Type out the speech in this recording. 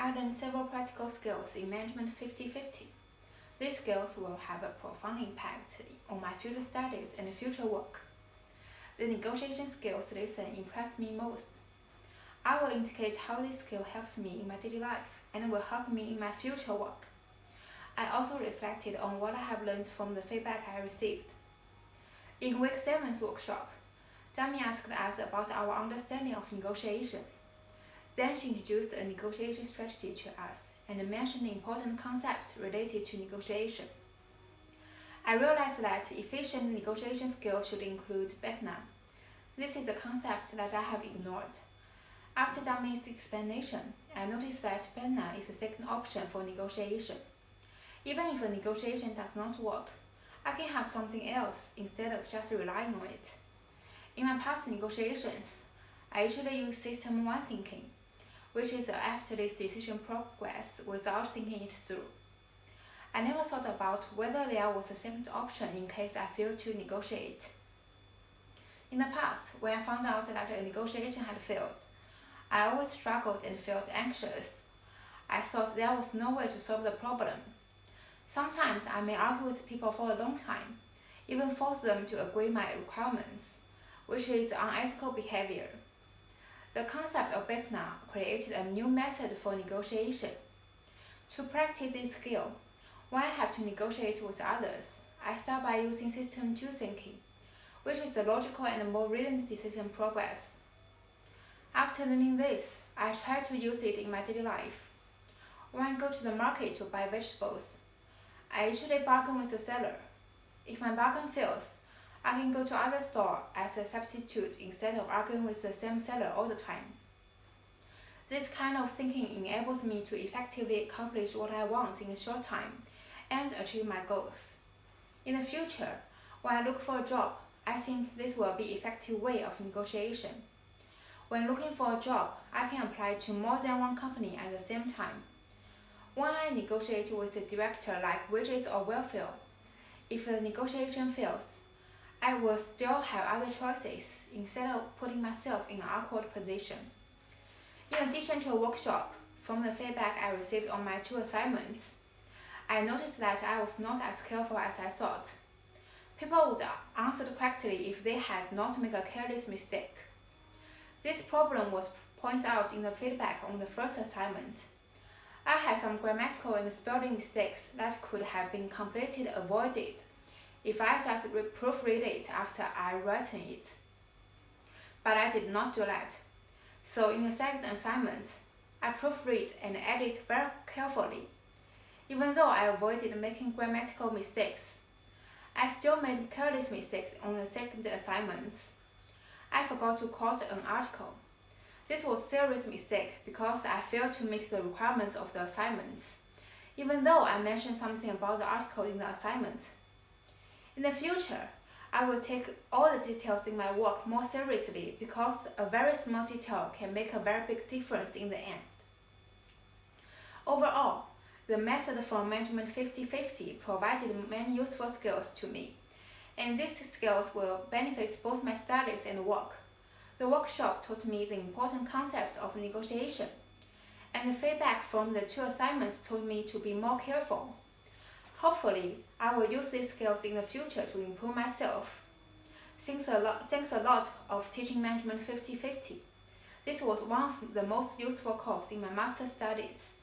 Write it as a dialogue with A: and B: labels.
A: I learned several practical skills in management 50/50. These skills will have a profound impact on my future studies and future work. The negotiation skills lesson impressed me most. I will indicate how this skill helps me in my daily life and will help me in my future work. I also reflected on what I have learned from the feedback I received. In week 7's workshop, Dami asked us about our understanding of negotiation. Then she introduced a negotiation strategy to us and mentioned important concepts related to negotiation. I realized that efficient negotiation skills should include BETNA. This is a concept that I have ignored. After Dami's explanation, I noticed that BETNA is the second option for negotiation. Even if a negotiation does not work, I can have something else instead of just relying on it. In my past negotiations, I usually use System 1 thinking, which is after this decision progress without thinking it through. I never thought about whether there was a second option in case I failed to negotiate. In the past, when I found out that a negotiation had failed, I always struggled and felt anxious. I thought there was no way to solve the problem. Sometimes I may argue with people for a long time, even force them to agree my requirements, which is unethical behavior. The concept of BETNA created a new method for negotiation. To practice this skill, when I have to negotiate with others, I start by using System 2 thinking, which is the logical and more reasoned decision progress. After learning this, I try to use it in my daily life. When I go to the market to buy vegetables, I usually bargain with the seller. If my bargain fails, I can go to other store as a substitute instead of arguing with the same seller all the time. This kind of thinking enables me to effectively accomplish what I want in a short time and achieve my goals. In the future, when I look for a job, I think this will be an effective way of negotiation. When looking for a job, I can apply to more than one company at the same time. When I negotiate with a director like wages or welfare, if the negotiation fails, I will still have other choices instead of putting myself in an awkward position. In addition to a workshop, from the feedback I received on my 2 assignments, I noticed that I was not as careful as I thought. People would answer correctly if they had not made a careless mistake. This problem was pointed out in the feedback on the first assignment. I had some grammatical and spelling mistakes that could have been completely avoided if I just proofread it after I written it. But I did not do that. So in the second assignment, I proofread and edit very carefully. Even though I avoided making grammatical mistakes, I still made careless mistakes on the second assignment. I forgot to quote an article. This was a serious mistake because I failed to meet the requirements of the assignments, even though I mentioned something about the article in the assignment. In the future, I will take all the details in my work more seriously because a very small detail can make a very big difference in the end. Overall, the method from Management 50/50 provided many useful skills to me, and these skills will benefit both my studies and work. The workshop taught me the important concepts of negotiation, and the feedback from the 2 assignments told me to be more careful. Hopefully, I will use these skills in the future to improve myself. Thanks a lot of teaching Management 50/50. This was one of the most useful courses in my master's studies.